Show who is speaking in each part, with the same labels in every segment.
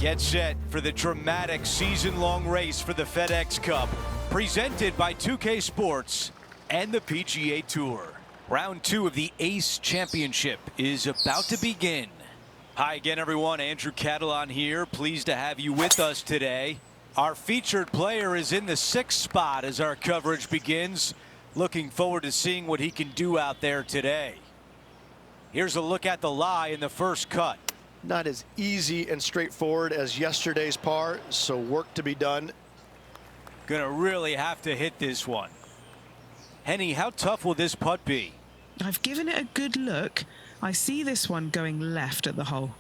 Speaker 1: Get set for the dramatic season-long race for the FedEx Cup, presented by 2K Sports and the PGA Tour. Round 2 of the Ace Championship is about to begin. Hi again, everyone. Andrew Catalon here. Pleased to have you with us today. Our featured player is in the 6th spot as our coverage begins. Looking forward to seeing what he can do out there today. Here's a look at the lie in the first cut.
Speaker 2: Not as easy and straightforward as yesterday's par, so work to be done.
Speaker 1: Gonna really have to hit this one. Henny, how tough will this putt be?
Speaker 3: I've given it a good look. I see this one going left at the hole.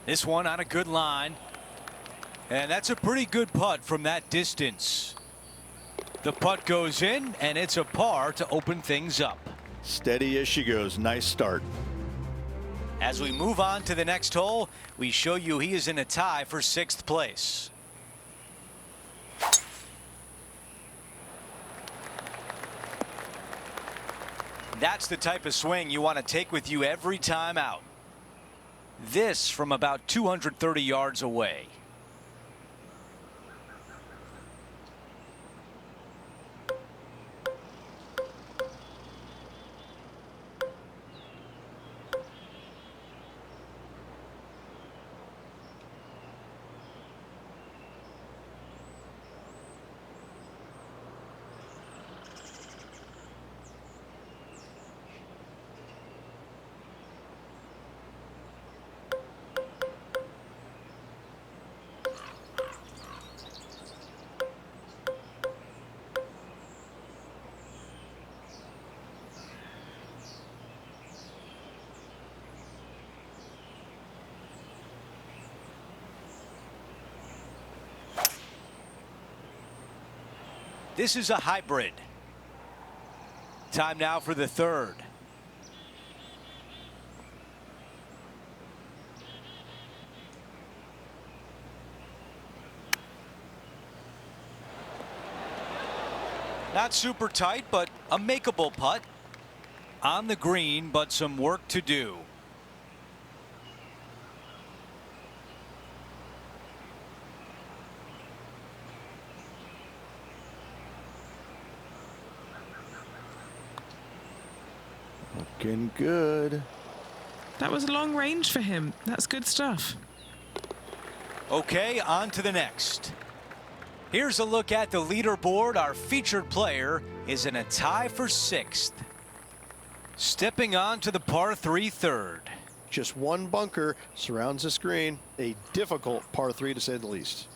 Speaker 1: This one on a good line. And that's a pretty good putt from that distance. The putt goes in, and it's a par to open things up.
Speaker 2: Steady as she goes. Nice start.
Speaker 1: As we move on to the next hole, we show you he is in a tie for 6th place. That's the type of swing you want to take with you every time out. This from about 230 yards away. This is a hybrid. Time now for the 3rd. Not super tight, but a makeable putt. On the green, but some work to do.
Speaker 2: Looking good.
Speaker 3: That was long range for him. That's good stuff.
Speaker 1: Okay, on to the next. Here's a look at the leaderboard. Our featured player is in a tie for 6th. Stepping on to the par 3 3rd.
Speaker 2: Just one bunker surrounds the screen. A difficult par 3 to say the least.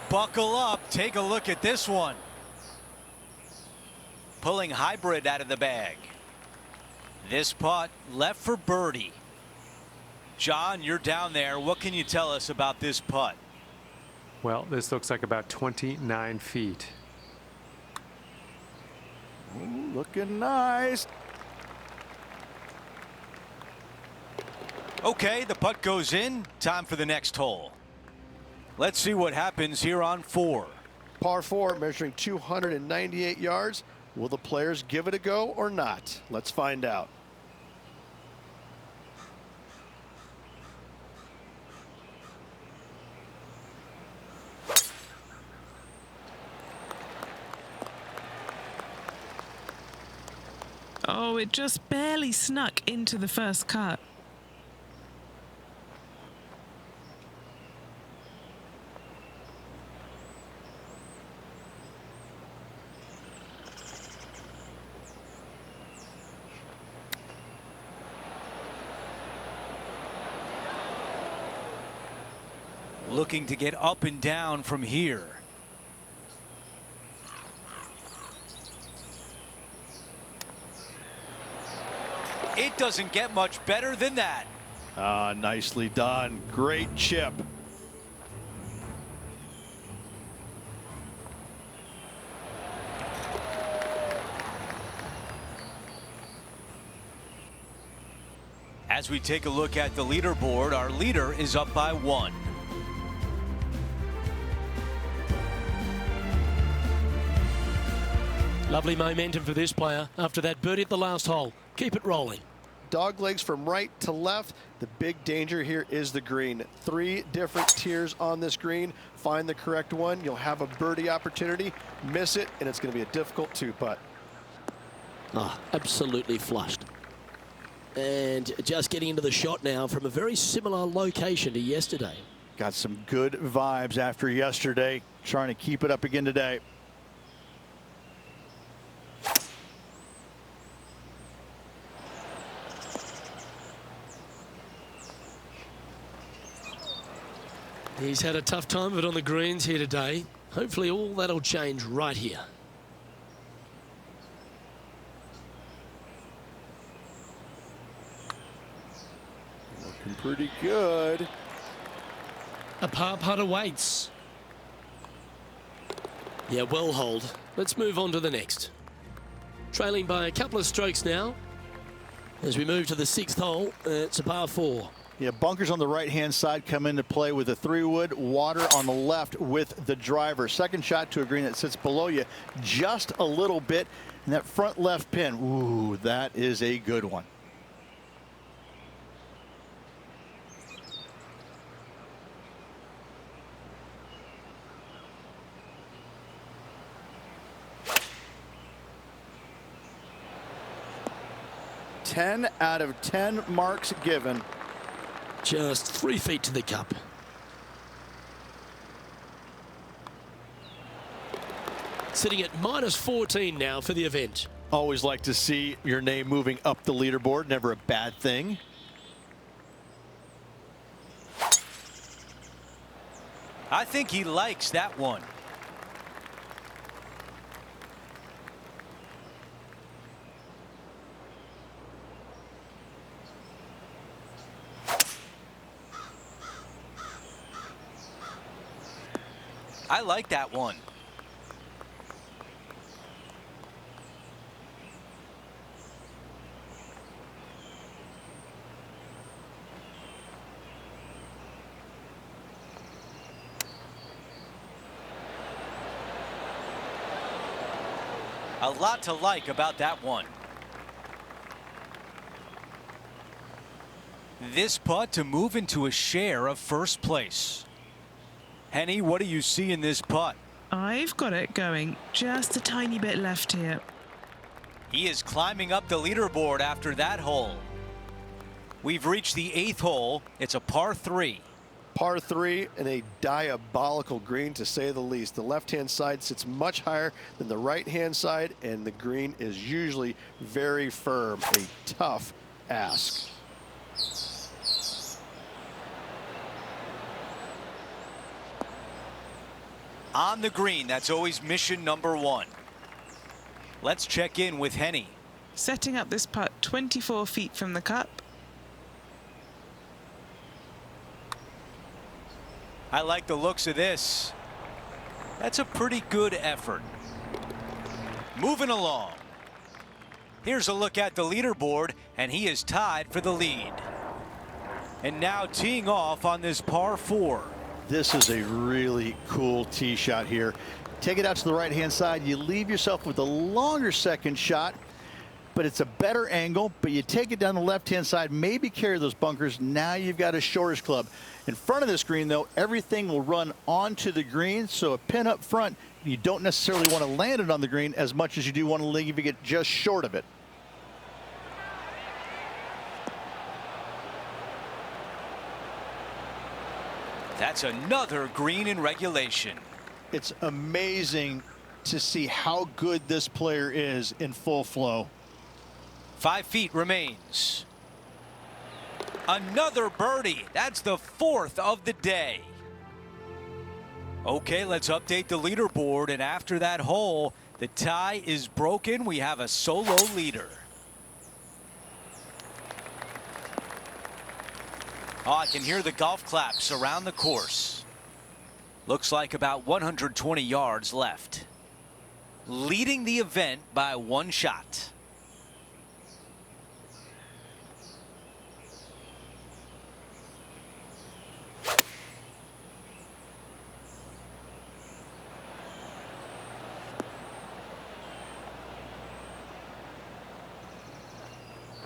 Speaker 1: Buckle up, take a look at this one. Pulling hybrid out of the bag. This putt left for birdie. John, you're down there. What can you tell us about this putt?
Speaker 4: Well, this looks like about 29 feet.
Speaker 2: Ooh, looking nice.
Speaker 1: Okay, the putt goes in. Time for the next hole. Let's see what happens here on 4.
Speaker 2: Par 4 measuring 298 yards. Will the players give it a go or not? Let's find out.
Speaker 3: Oh, it just barely snuck into the first cut.
Speaker 1: Looking to get up and down from here. It doesn't get much better than that.
Speaker 2: Nicely done. Great chip.
Speaker 1: As we take a look at the leaderboard, our leader is up by 1.
Speaker 5: Lovely momentum for this player after that birdie at the last hole. Keep it rolling.
Speaker 2: Dog legs from right to left. The big danger here is the green. 3 different tiers on this green. Find the correct one. You'll have a birdie opportunity. Miss it, and it's going to be a difficult 2-putt.
Speaker 5: Ah, absolutely flushed. And just getting into the shot now from a very similar location to yesterday.
Speaker 6: Got some good vibes after yesterday. Trying to keep it up again today.
Speaker 5: He's had a tough time of it on the greens here today. Hopefully all that'll change right here.
Speaker 2: Looking pretty good.
Speaker 5: A par putt awaits. Yeah, well hold. Let's move on to the next. Trailing by a couple of strokes now. As we move to the 6th hole, it's a par 4.
Speaker 6: Yeah, bunkers on the right-hand side come into play with a 3-wood, water on the left with the driver. Second shot to a green that sits below you just a little bit. And that front left pin, ooh, that is a good one. Ten out of 10 marks given.
Speaker 5: Just 3 feet to the cup. Sitting at -14 now for the event.
Speaker 2: Always like to see your name moving up the leaderboard. Never a bad thing.
Speaker 1: I think he likes that one. I like that one. A lot to like about that one. This putt to move into a share of first place. Henny, what do you see in this putt?
Speaker 3: I've got it going just a tiny bit left here.
Speaker 1: He is climbing up the leaderboard after that hole. We've reached the 8th hole. It's a par 3.
Speaker 2: Par 3 and a diabolical green, to say the least. The left-hand side sits much higher than the right-hand side, and the green is usually very firm. A tough ask.
Speaker 1: On the green, that's always mission number 1. Let's check in with Henny.
Speaker 3: Setting up this putt 24 feet from the cup.
Speaker 1: I like the looks of this. That's a pretty good effort. Moving along. Here's a look at the leaderboard, and he is tied for the lead. And now teeing off on this par 4.
Speaker 6: This is a really cool tee shot here. Take it out to the right-hand side. You leave yourself with a longer second shot, but it's a better angle. But you take it down the left-hand side, maybe carry those bunkers. Now you've got a shortish club. In front of this green, though, everything will run onto the green. So a pin up front, you don't necessarily want to land it on the green as much as you do want to leave it just short of it.
Speaker 1: That's another green in regulation.
Speaker 6: It's amazing to see how good this player is in full flow.
Speaker 1: 5 feet remains. Another birdie. That's the 4th of the day. Okay, let's update the leaderboard, and after that hole, the tie is broken. We have a solo leader. Oh, I can hear the golf claps around the course. Looks like about 120 yards left. Leading the event by 1 shot.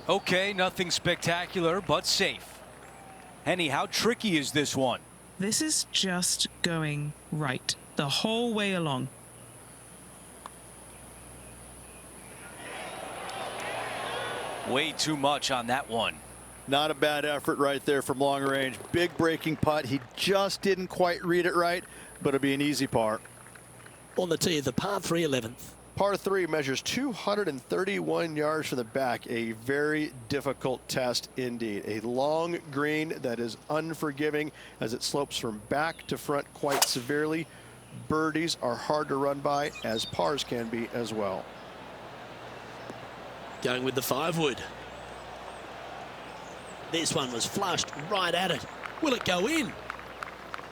Speaker 1: Okay, nothing spectacular, but safe. Henny, how tricky is this one?
Speaker 3: This is just going right the whole way along.
Speaker 1: Way too much on that one.
Speaker 6: Not a bad effort right there from long range. Big breaking putt. He just didn't quite read it right, but it'll be an easy par.
Speaker 5: On the tee of the par 3 11th.
Speaker 2: Par 3 measures 231 yards from the back. A very difficult test indeed. A long green that is unforgiving as it slopes from back to front quite severely. Birdies are hard to run by, as pars can be as well.
Speaker 5: Going with the 5-wood. This one was flushed right at it. Will it go in?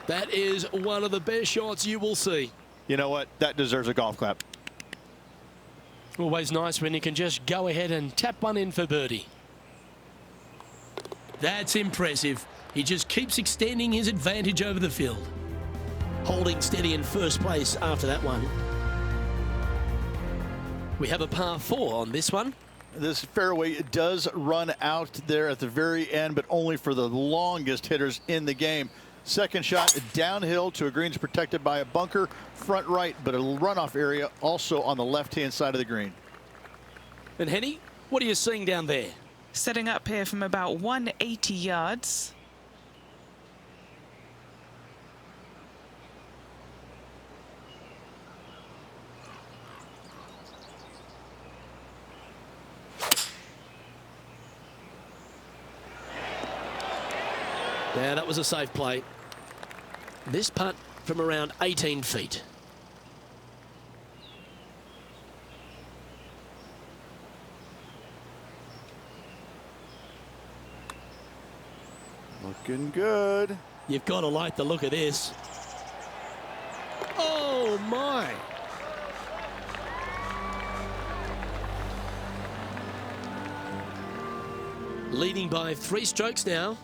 Speaker 5: That is one of the best shots you will see.
Speaker 6: You know what? That deserves a golf clap.
Speaker 5: Always nice when you can just go ahead and tap one in for birdie. That's impressive. He just keeps extending his advantage over the field. Holding steady in first place after that one. We have a par 4 on this one.
Speaker 6: This fairway does run out there at the very end, but only for the longest hitters in the game. Second shot downhill to a greens protected by a bunker, front right, but a runoff area also on the left-hand side of the green.
Speaker 5: And Henny, what are you seeing down there?
Speaker 3: Setting up here from about 180 yards.
Speaker 5: Yeah, that was a safe play. This putt from around 18 feet.
Speaker 6: Looking good.
Speaker 5: You've got to like the look of this. Oh, my. Leading by 3 strokes now.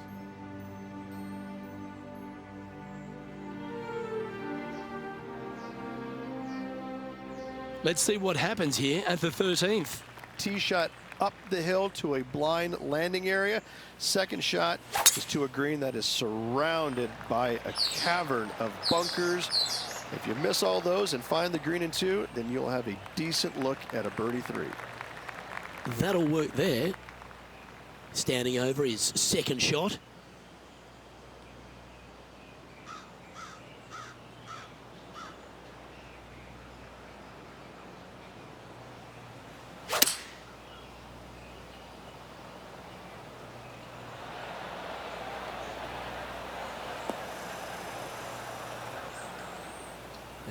Speaker 5: Let's see what happens here at the 13th.
Speaker 2: Tee shot up the hill to a blind landing area. Second shot is to a green that is surrounded by a cavern of bunkers. If you miss all those and find the green in 2, then you'll have a decent look at a birdie 3.
Speaker 5: That'll work there. Standing over his second shot.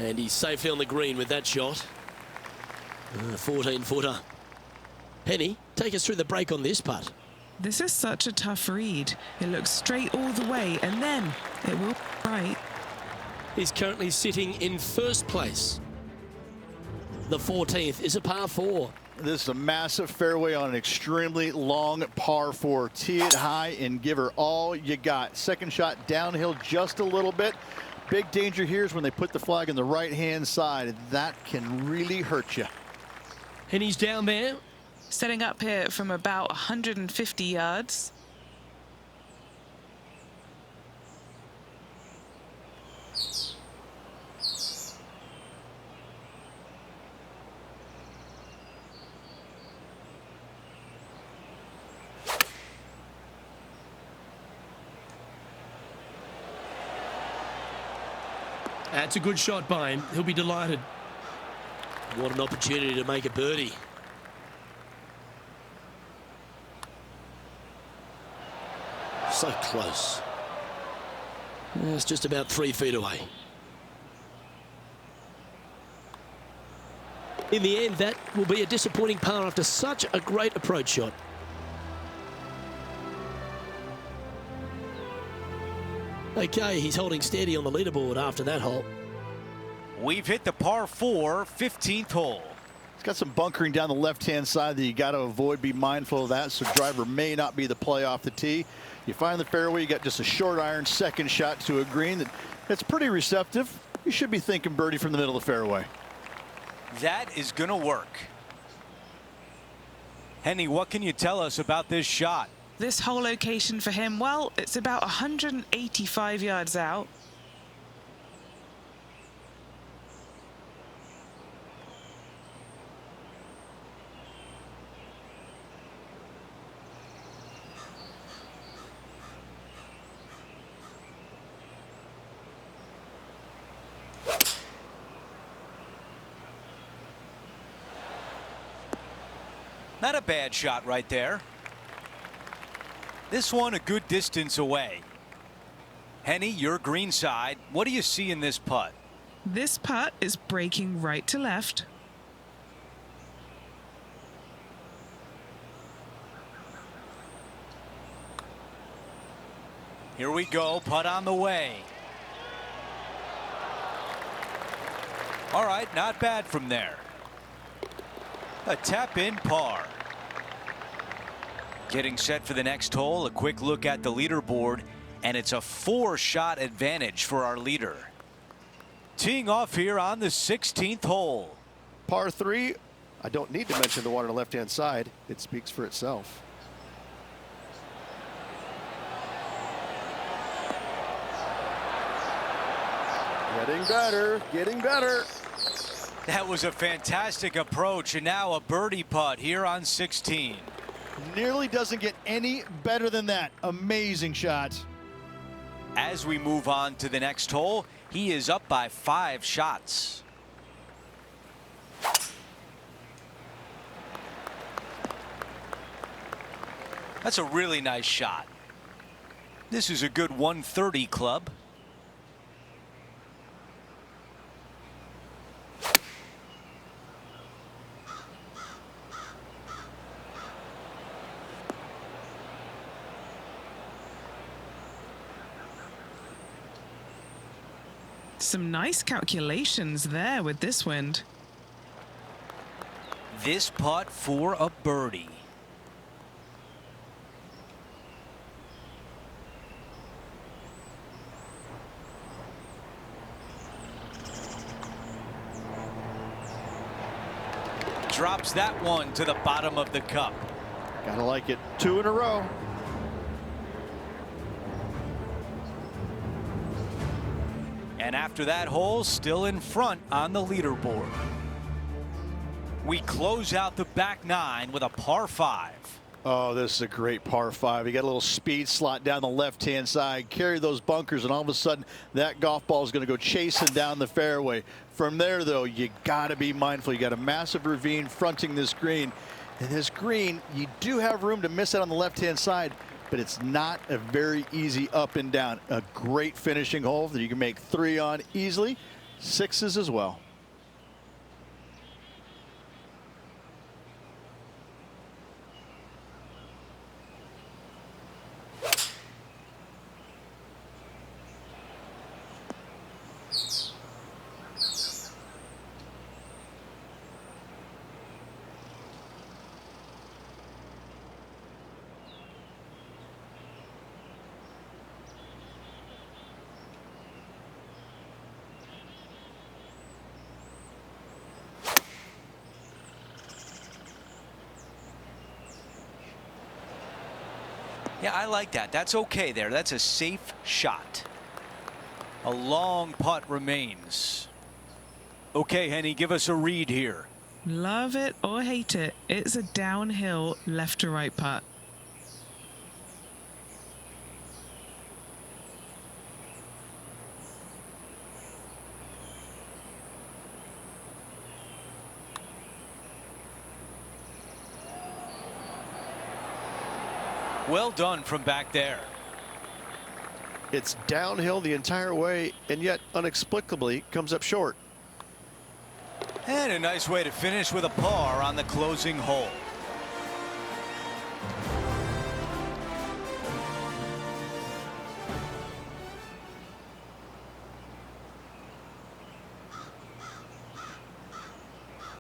Speaker 5: And he's safely on the green with that shot. 14-footer. Henny, take us through the break on this putt.
Speaker 3: This is such a tough read. It looks straight all the way, and then it will right.
Speaker 5: He's currently sitting in first place. The 14th is a par 4.
Speaker 6: This is a massive fairway on an extremely long par 4. Tee it high and give her all you got. Second shot downhill just a little bit. Big danger here is when they put the flag on the right-hand side. That can really hurt you.
Speaker 5: And he's down there.
Speaker 3: Setting up here from about 150 yards.
Speaker 5: That's a good shot by him. He'll be delighted. What an opportunity to make a birdie. So close. It's just about 3 feet away. In the end, that will be a disappointing par after such a great approach shot. Okay, he's holding steady on the leaderboard after that hole.
Speaker 1: We've hit the par 4 15th hole.
Speaker 6: It's got some bunkering down the left-hand side that you got to avoid. Be mindful of that, so driver may not be the play off the tee. You find the fairway, you got just a short iron second shot to a green that's pretty receptive. You should be thinking birdie from the middle of the fairway.
Speaker 1: That is going to work. Henny, what can you tell us about this shot?
Speaker 3: This whole location for him, well, it's about 185 yards out.
Speaker 1: Not a bad shot right there. This one a good distance away. Henny, your green side. What do you see in this putt?
Speaker 3: This putt is breaking right to left.
Speaker 1: Here we go, putt on the way. All right, not bad from there. A tap-in par. Getting set for the next hole, a quick look at the leaderboard, and it's a 4-shot advantage for our leader. Teeing off here on the 16th hole.
Speaker 2: Par 3, I don't need to mention the one on the left-hand side. It speaks for itself. Getting better, getting better.
Speaker 1: That was a fantastic approach, and now a birdie putt here on 16.
Speaker 6: Nearly doesn't get any better than that. Amazing shot.
Speaker 1: As we move on to the next hole, he is up by 5 shots. That's a really nice shot. This is a good 130 club.
Speaker 3: Some nice calculations there with this wind.
Speaker 1: This putt for a birdie. Drops that one to the bottom of the cup.
Speaker 6: Gotta like it. 2 in a row.
Speaker 1: And after that hole, still in front on the leaderboard. We close out the back 9 with a par 5.
Speaker 6: Oh, this is a great par 5. You got a little speed slot down the left-hand side, carry those bunkers, and all of a sudden that golf ball is going to go chasing down the fairway. From there, though, you got to be mindful. You got a massive ravine fronting this green. And this green, you do have room to miss it on the left-hand side, but it's not a very easy up and down. A great finishing hole that you can make 3 on easily, 6s as well.
Speaker 1: Yeah, I like that. That's okay there. That's a safe shot. A long putt remains. Okay, Henny, give us a read here.
Speaker 3: Love it or hate it, it's a downhill left to right putt.
Speaker 1: Well done from back there.
Speaker 2: It's downhill the entire way, and yet inexplicably comes up short.
Speaker 1: And a nice way to finish with a par on the closing hole.